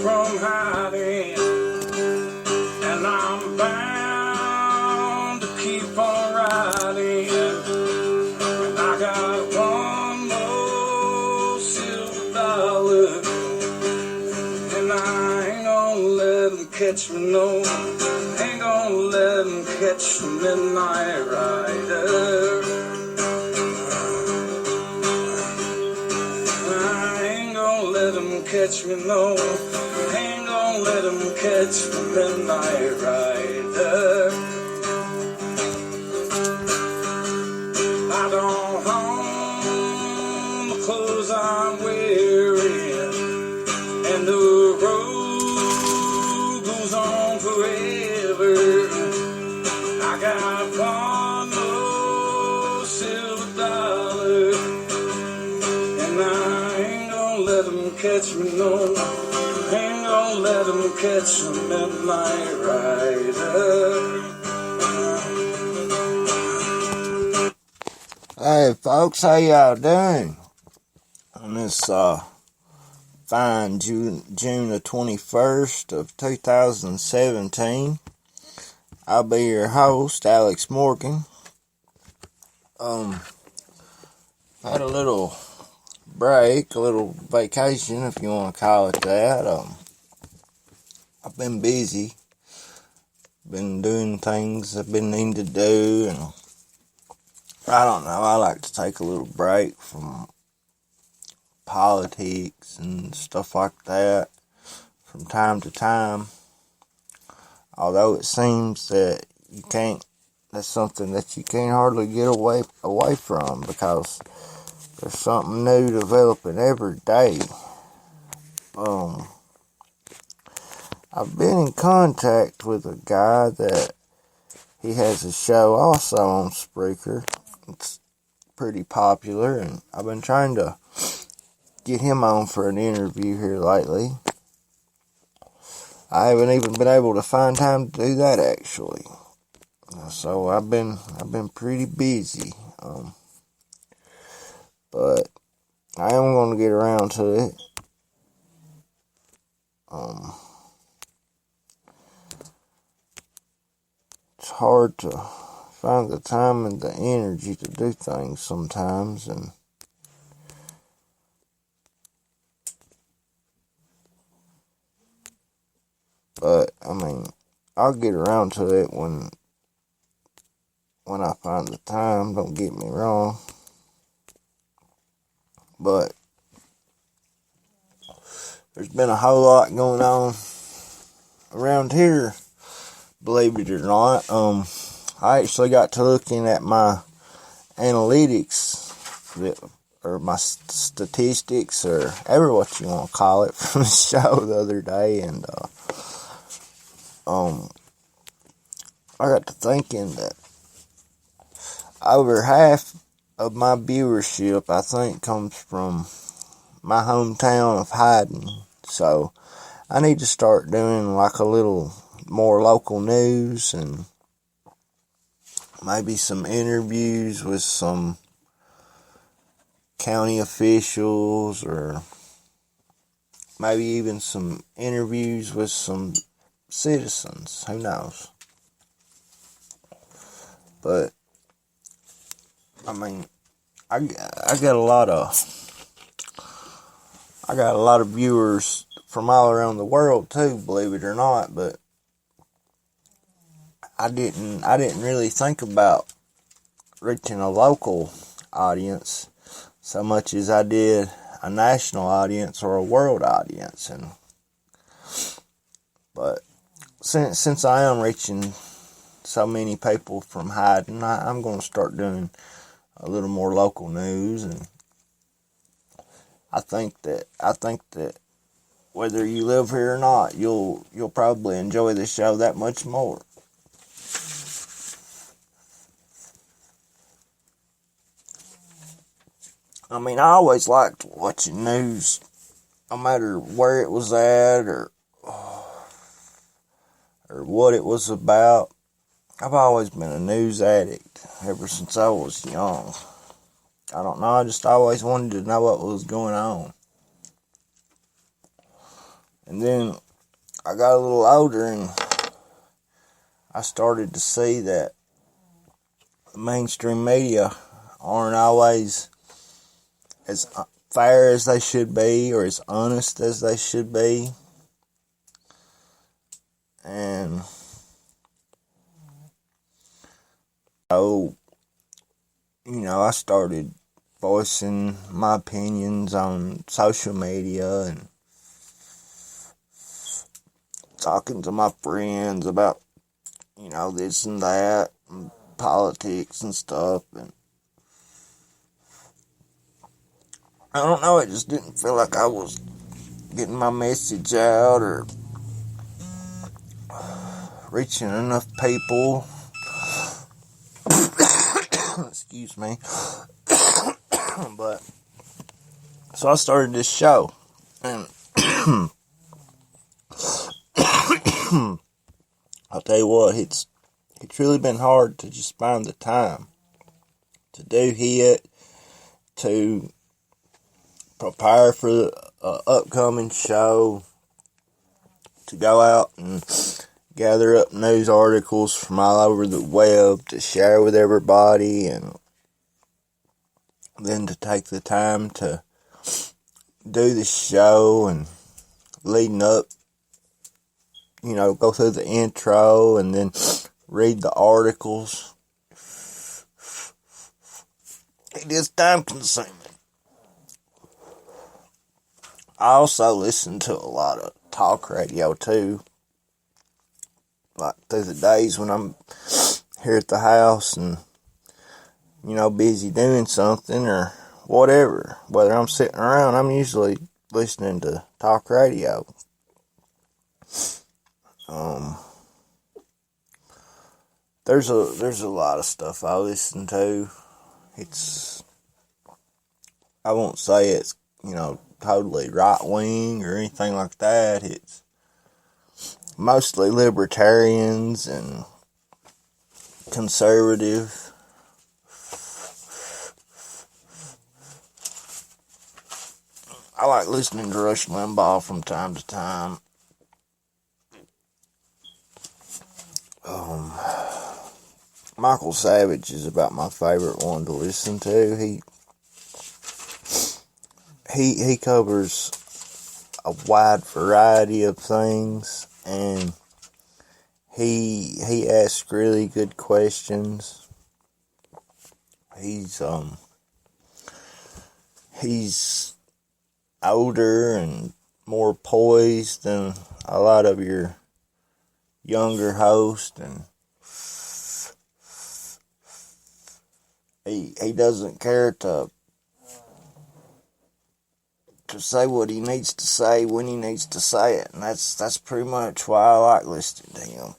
from hiding, and I'm bound to keep on riding. And I got one more silver dollar, and I ain't gonna let them catch me, no. Ain't gonna let them catch the midnight rider. I ain't gonna let them catch me, no. Ain't gonna let them catch the midnight rider. I don't own the clothes I'm wearing, and the road goes on forever. I got one more silver dollar, and I ain't gonna let them catch me, no. Ain't gonna let them catch the midnight rider. Hey folks, how y'all doing? On this fine June the 21st of 2017. I'll be your host, Alex Morgan. Had a little break, a little vacation, if you want to call it that. I've been busy, been doing things I've been needing to do, and I don't know, I like to take a little break from politics and stuff like that from time to time. Although it seems that that's something that you can't hardly get away from, because there's something new developing every day. I've been in contact with a guy that he has a show also on Spreaker. It's pretty popular, and I've been trying to get him on for an interview here lately. I haven't even been able to find time to do that, actually. So I've been pretty busy. But I am going to get around to it. It's hard to find the time and the energy to do things sometimes, but I mean, I'll get around to it when I find the time, don't get me wrong. But there's been a whole lot going on around here, believe it or not. I actually got to looking at my analytics, or my statistics, or ever what you want to call it, from the show the other day, and I got to thinking that over half of my viewership, I think, comes from my hometown of Hyden. So I need to start doing like a little more local news, and maybe some interviews with some county officials, or maybe even some interviews with some citizens. Who knows? But I mean, I got a lot of viewers from all around the world too, believe it or not. But I didn't really think about reaching a local audience so much as I did a national audience or a world audience. But since I am reaching so many people from Hyden, I'm going to start doing a little more local news, and I think that whether you live here or not, you'll probably enjoy the show that much more. I mean, I always liked watching news, no matter where it was at or what it was about. I've always been a news addict ever since I was young. I don't know, I just always wanted to know what was going on. And then I got a little older and I started to see that mainstream media aren't always as fair as they should be or as honest as they should be. And so, I started voicing my opinions on social media and talking to my friends about, this and that, and politics and stuff. And I don't know, it just didn't feel like I was getting my message out or reaching enough people. Excuse me. But so I started this show, and I'll tell you what, it's really been hard to just find the time to do it, to prepare for the upcoming show, to go out and gather up news articles from all over the web to share with everybody, and then to take the time to do the show and leading up, go through the intro and then read the articles. It is time consuming. I also listen to a lot of talk radio too. Like through the days when I'm here at the house and, busy doing something or whatever. Whether I'm sitting around, I'm usually listening to talk radio. There's a lot of stuff I listen to. I won't say it's, totally right wing or anything like that. It's mostly libertarians and conservative. I like listening to Rush Limbaugh from time to time. Michael Savage is about my favorite one to listen to. He covers a wide variety of things, and he asks really good questions. He's older and more poised than a lot of your younger hosts, and he doesn't care to say what he needs to say when he needs to say it, and that's pretty much why I like listening to him.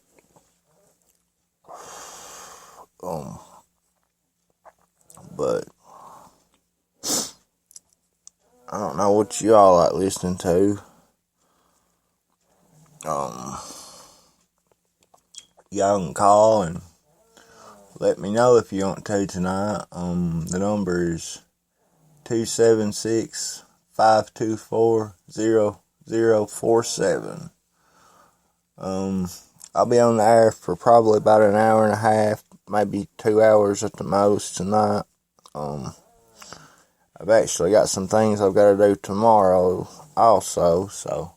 But I don't know what you all like listening to. Y'all can call and let me know if you want to tonight. The number is 276-524-0047. I'll be on the air for probably about an hour and a half, maybe 2 hours at the most tonight. I've actually got some things I've got to do tomorrow also, so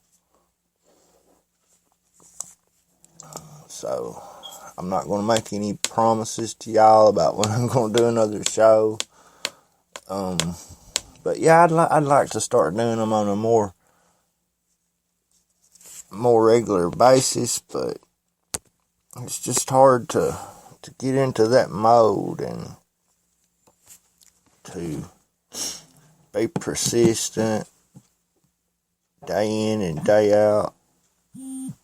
I'm not going to make any promises to y'all about when I'm going to do another show. But yeah, I'd like to start doing them on a more regular basis, but it's just hard to get into that mode and to be persistent day in and day out, and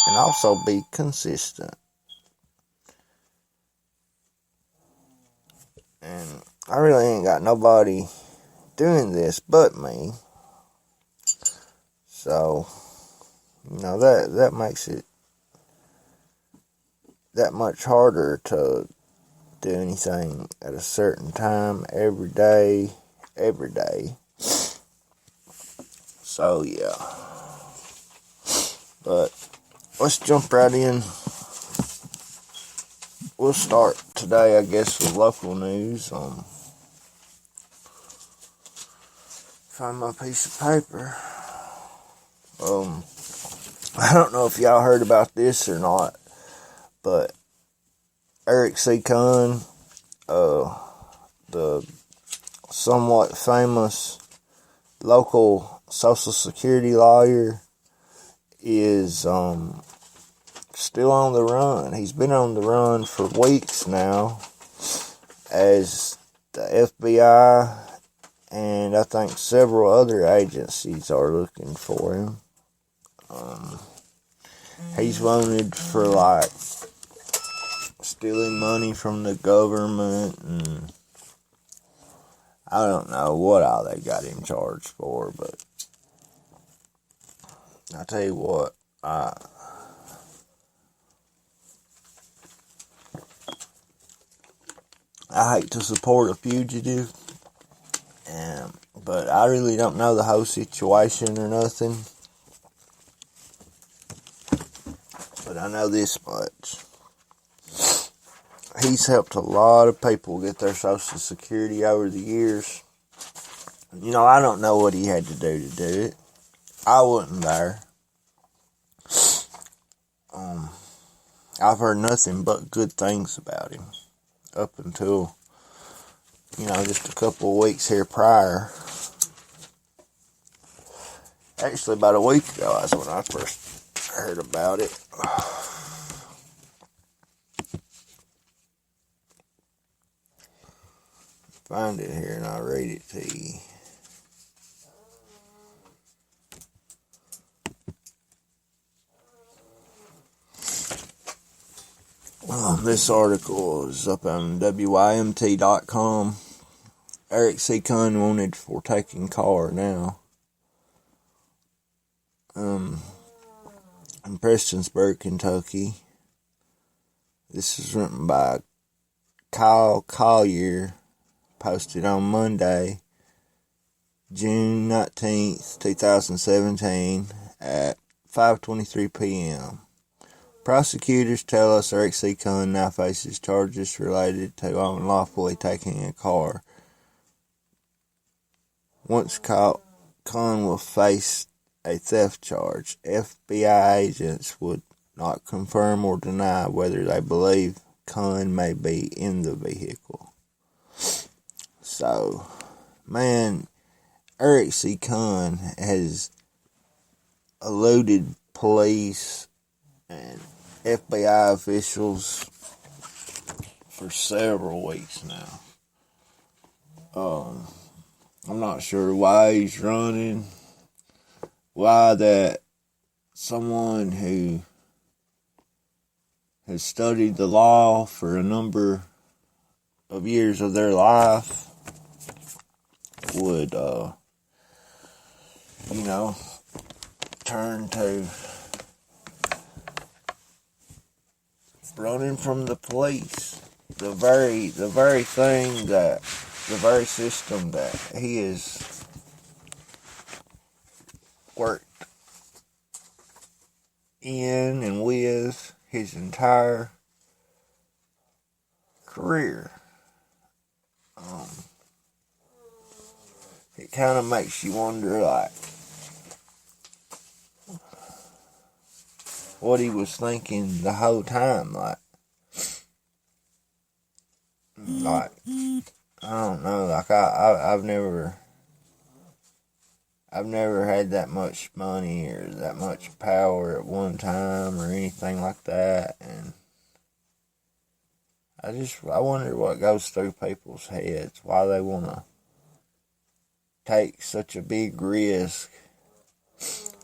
also be consistent. And I really ain't got nobody doing this but me, so that makes it that much harder to do anything at a certain time every day. So yeah, But let's jump right in. We'll start today, I guess, with local news. Find my piece of paper. I don't know if y'all heard about this or not, but Eric C. Kahn, the somewhat famous local Social Security lawyer, is still on the run. He's been on the run for weeks now, as the FBI and I think several other agencies are looking for him. He's wanted for like stealing money from the government, and I don't know what all they got him charged for, but I tell you what, I hate to support a fugitive, but I really don't know the whole situation or nothing. But I know this much. He's helped a lot of people get their Social Security over the years. You know, I don't know what he had to do it. I wasn't there. I've heard nothing but good things about him up until, just a couple of weeks here prior. Actually, about a week ago, that's when I first heard about it. Find it here and I'll read it to you. This article is up on WYMT.com. Eric C. Kahn wanted for taking car now. In Prestonsburg, Kentucky. This is written by Kyle Collier, posted on Monday, June 19th, 2017 at 5:23 p.m. Prosecutors tell us Eric C. Kahn now faces charges related to unlawfully taking a car. Once caught, Kahn will face a theft charge. FBI agents would not confirm or deny whether they believe Kahn may be in the vehicle. So, man, Eric C. Kahn has eluded police and FBI officials for several weeks now. I'm not sure why he's running, why that someone who has studied the law for a number of years of their life would, turn to running from the police. The very system that he has worked in and with his entire career. It kind of makes you wonder, like, what he was thinking the whole time, like, I don't know, like, I've never had that much money or that much power at one time or anything like that, and I wonder what goes through people's heads, why they want to take such a big risk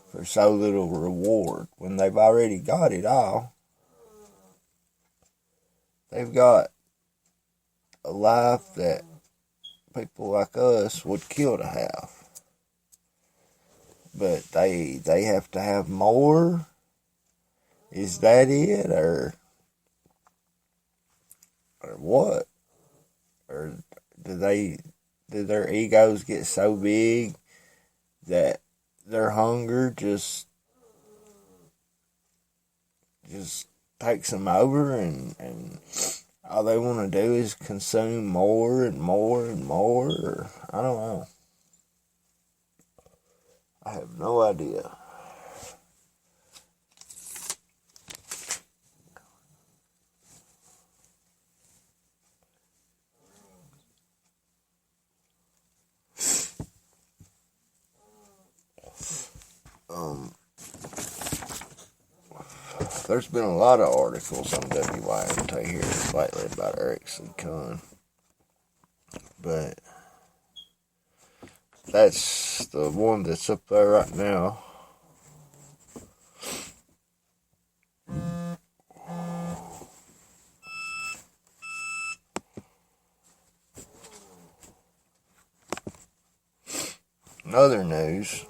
for so little reward when they've already got it all. They've got a life that people like us would kill to have. But they have to have more? Is that it? Or what? Or do their egos get so big that their hunger just just takes them over, and all they want to do is consume more and more and more. Or, I don't know. I have no idea. There's been a lot of articles on WYMT here lately about Eric C. Kuhn, but that's the one that's up there right now. In other news,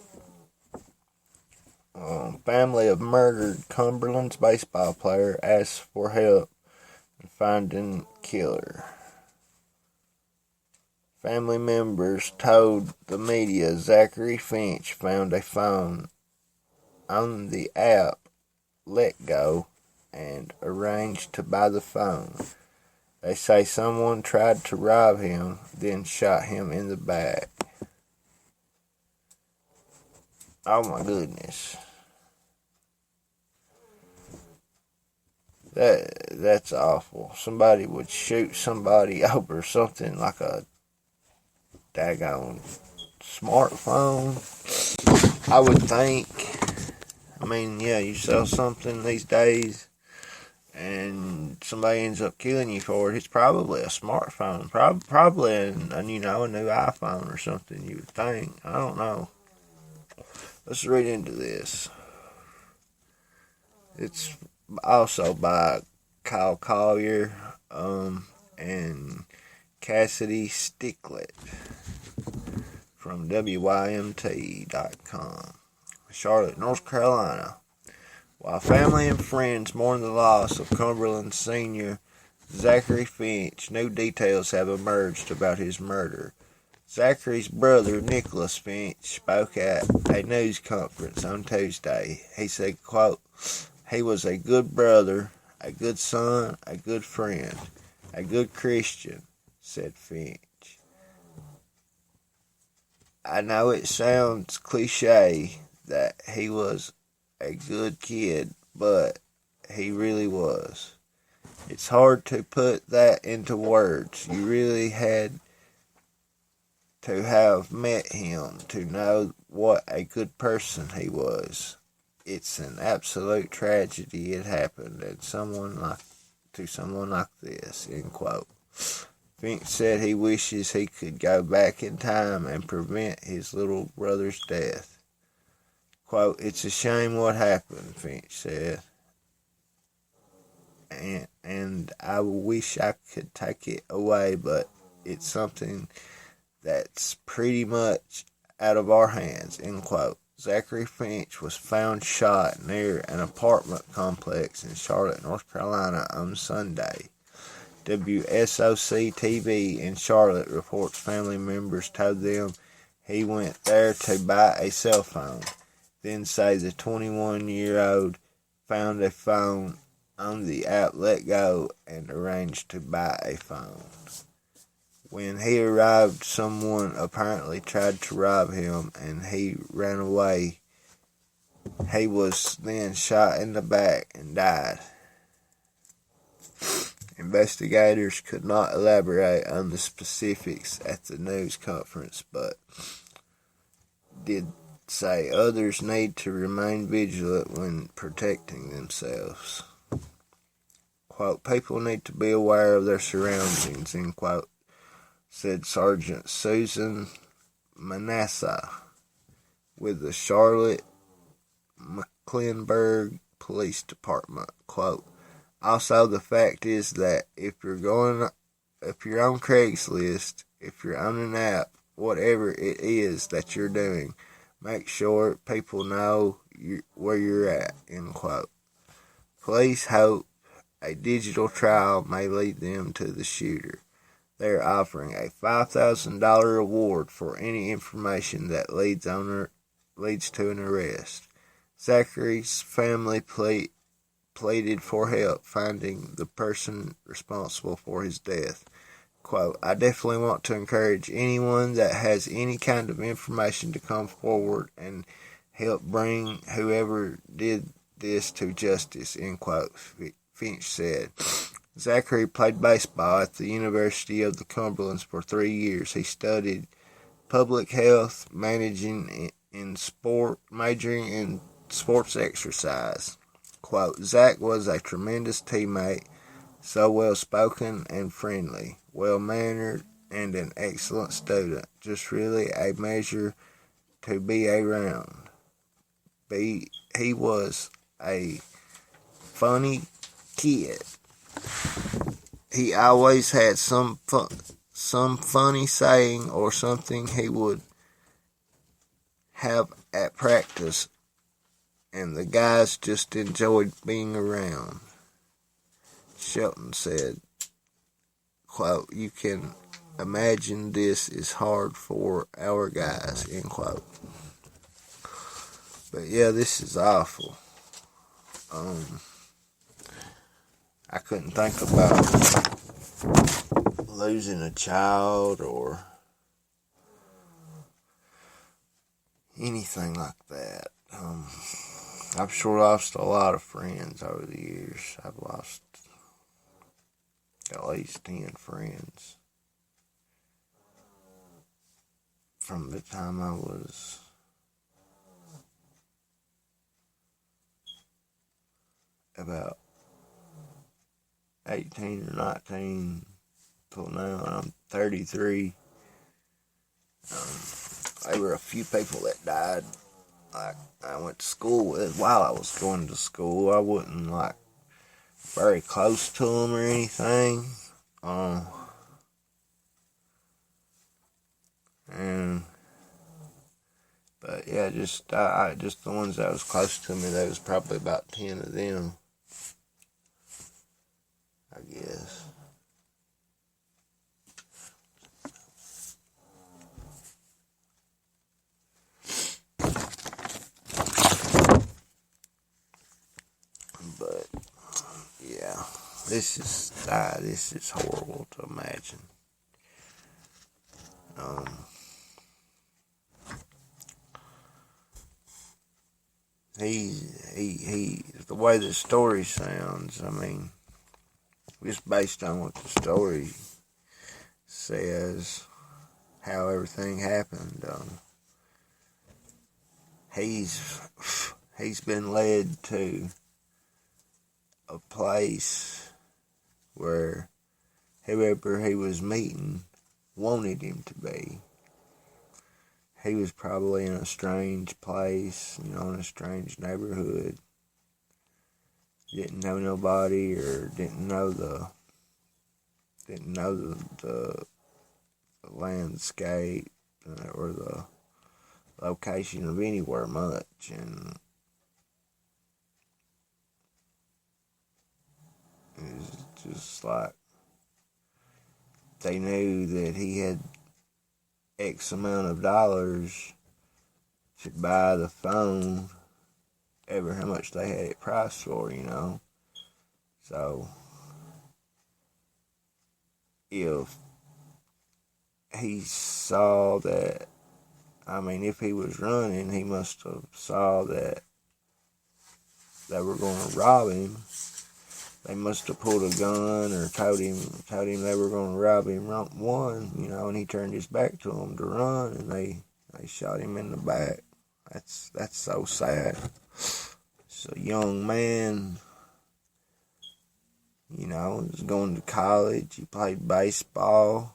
family of murdered Cumberland's baseball player asks for help in finding killer. Family members told the media Zachary Finch found a phone on the app LetGo and arranged to buy the phone. They say someone tried to rob him, then shot him in the back. Oh my goodness. That's awful. Somebody would shoot somebody over something like a daggone smartphone. I would think. I mean, yeah, you sell something these days and somebody ends up killing you for it. It's probably a smartphone. Probably a new iPhone or something, you would think. I don't know. Let's read into this. It's also by Kyle Collier and Cassidy Sticklet from WYMT.com. Charlotte, North Carolina. While family and friends mourn the loss of Cumberland senior Zachary Finch, new details have emerged about his murder. Zachary's brother, Nicholas Finch, spoke at a news conference on Tuesday. He said, quote, "He was a good brother, a good son, a good friend, a good Christian," said Finch. "I know it sounds cliche that he was a good kid, but he really was. It's hard to put that into words. You really had to have met him to know what a good person he was. It's an absolute tragedy it happened to someone like this," end quote. Finch said he wishes he could go back in time and prevent his little brother's death. Quote, "It's a shame what happened," Finch said. And I wish I could take it away, but it's something that's pretty much out of our hands, end quote. Zachary Finch was found shot near an apartment complex in Charlotte, North Carolina on Sunday. WSOC-TV in Charlotte reports family members told them he went there to buy a cell phone, then say the 21-year-old found a phone on the app LetGo and arranged to buy a phone. When he arrived, someone apparently tried to rob him and he ran away. He was then shot in the back and died. Investigators could not elaborate on the specifics at the news conference, but did say others need to remain vigilant when protecting themselves. Quote, "People need to be aware of their surroundings," end quote, said Sergeant Susan Manasseh with the Charlotte Mecklenburg Police Department. Quote, "Also, the fact is that if you're on Craigslist, if you're on an app, whatever it is that you're doing, make sure people know where you're at," end quote. Police hope a digital trial may lead them to the shooter. They are offering a $5,000 reward for any information that leads to an arrest. Zachary's family pleaded for help finding the person responsible for his death. Quote, I definitely want to encourage anyone that has any kind of information to come forward and help bring whoever did this to justice, end quote, Finch said. Zachary played baseball at the University of the Cumberlands for 3 years. He studied public health, majoring in sports exercise. Quote, Zach was a tremendous teammate, so well-spoken and friendly, well-mannered, and an excellent student. Just really a measure to be around. He was a funny kid. He always had some funny saying or something he would have at practice, and the guys just enjoyed being around. Shelton said, quote, you can imagine this is hard for our guys, end quote. But yeah, this is awful. I couldn't think about losing a child or anything like that. I've sure lost a lot of friends over the years. I've lost at least 10 friends from the time I was about 18 or 19 till now, and I'm 33. There were a few people that died I went to school with while I was going to school. I wasn't very close to them or anything. But yeah, just the ones that was close to me, there was probably about 10 of them, I guess. But yeah, this is horrible to imagine. He the way the story sounds, I mean, just based on what the story says, how everything happened, he's been led to a place where whoever he was meeting wanted him to be. He was probably in a strange place, in a strange neighborhood. Didn't know nobody, or didn't know the landscape or the location of anywhere much, and it was just like they knew that he had X amount of dollars to buy the phone, ever how much they had it priced for, So, if he saw that, if he was running, he must have saw that they were going to rob him. They must have pulled a gun or told him they were going to rob him, and he turned his back to them to run, and they shot him in the back. That's so sad. It's a young man, was going to college. He played baseball.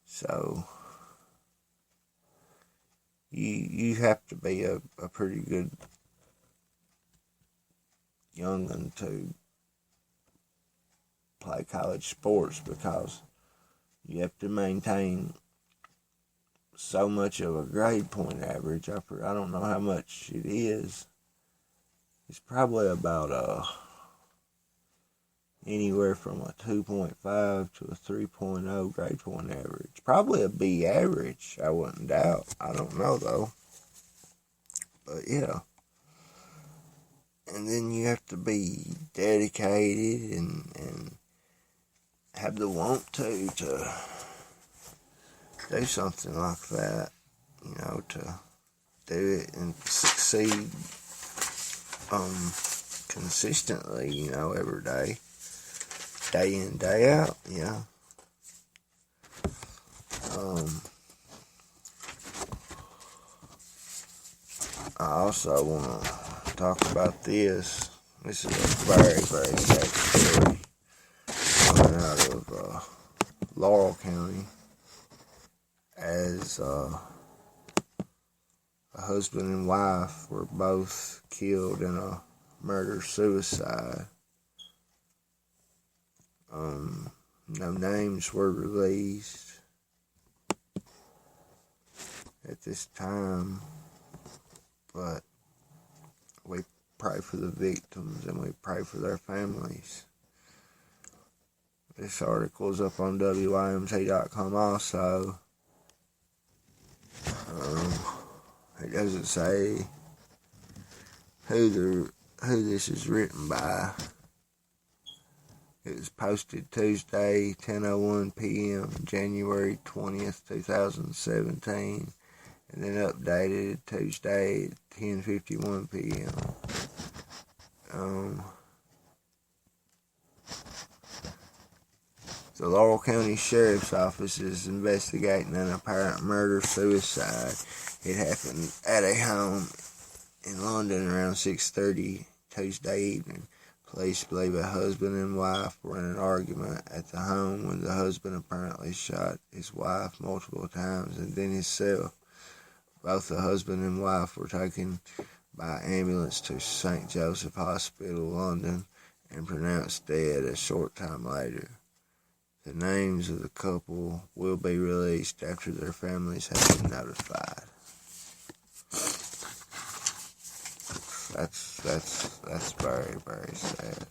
So you have to be a pretty good young'un to play college sports, because you have to maintain so much of a grade point average. I don't know how much it is. It's probably about anywhere from a 2.5 to a 3.0 grade point average. Probably a B average, I wouldn't doubt. I don't know though. But yeah. And then you have to be dedicated and have the want to do something like that, to do it and succeed consistently, every day in, day out, I also want to talk about this. This is a very, very sad story coming out of Laurel County, as a husband and wife were both killed in a murder-suicide. No names were released at this time, but we pray for the victims and we pray for their families. This article is up on WYMT.com also. It doesn't say who this is written by. It was posted Tuesday, 10:01 p.m., January 20th, 2017, and then updated Tuesday, 10:51 p.m. The Laurel County Sheriff's Office is investigating an apparent murder-suicide. It happened at a home in London around 6:30 Tuesday evening. Police believe a husband and wife were in an argument at the home when the husband apparently shot his wife multiple times and then himself. Both the husband and wife were taken by ambulance to St. Joseph Hospital, London, and pronounced dead a short time later. The names of the couple will be released after their families have been notified. That's very, very sad.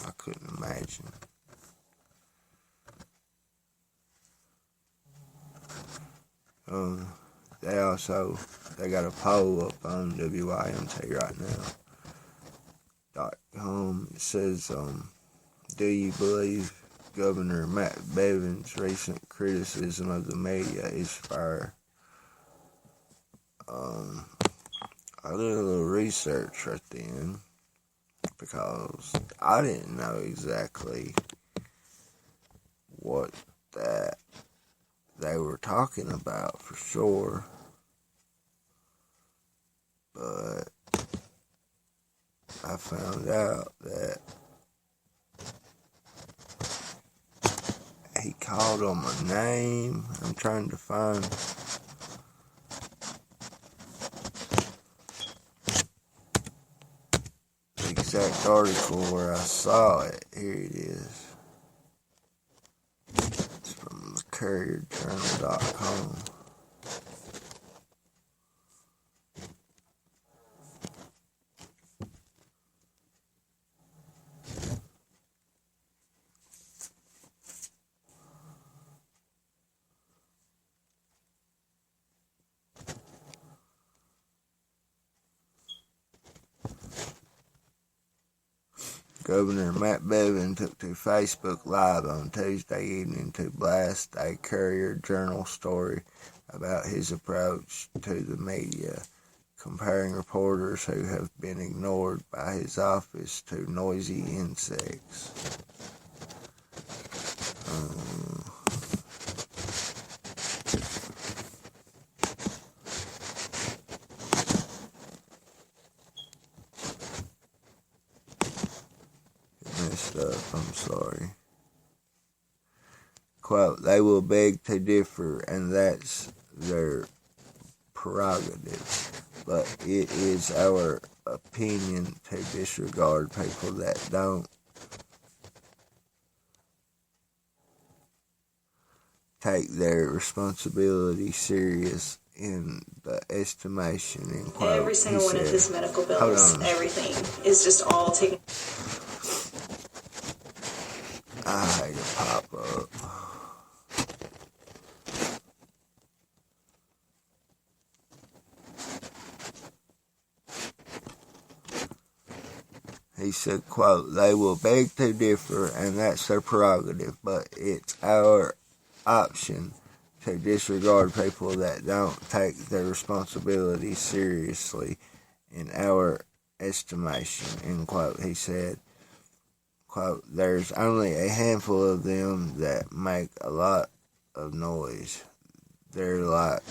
I couldn't imagine. They got a poll up on WYMT right now. It says, do you believe Governor Matt Bevin's recent criticism of the media is fair? I did a little research right then, because I didn't know exactly what that they were talking about for sure, but I found out that he called on my name. I'm trying to find the exact article where I saw it. Here it is. It's from the CourierJournal.com. Governor Matt Bevin took to Facebook Live on Tuesday evening to blast a Courier-Journal story about his approach to the media, comparing reporters who have been ignored by his office to noisy insects. I'm sorry. Quote, they will beg to differ, and that's their prerogative. But it is our opinion to disregard people that don't take their responsibility serious in the estimation, in quote. Every single one of his medical bills, everything is just all taken. I hate to pop up. He said, quote, "They will beg to differ, and that's their prerogative, but it's our option to disregard people that don't take their responsibilities seriously in our estimation," end quote. He said, quote, "There's only a handful of them that make a lot of noise. They're like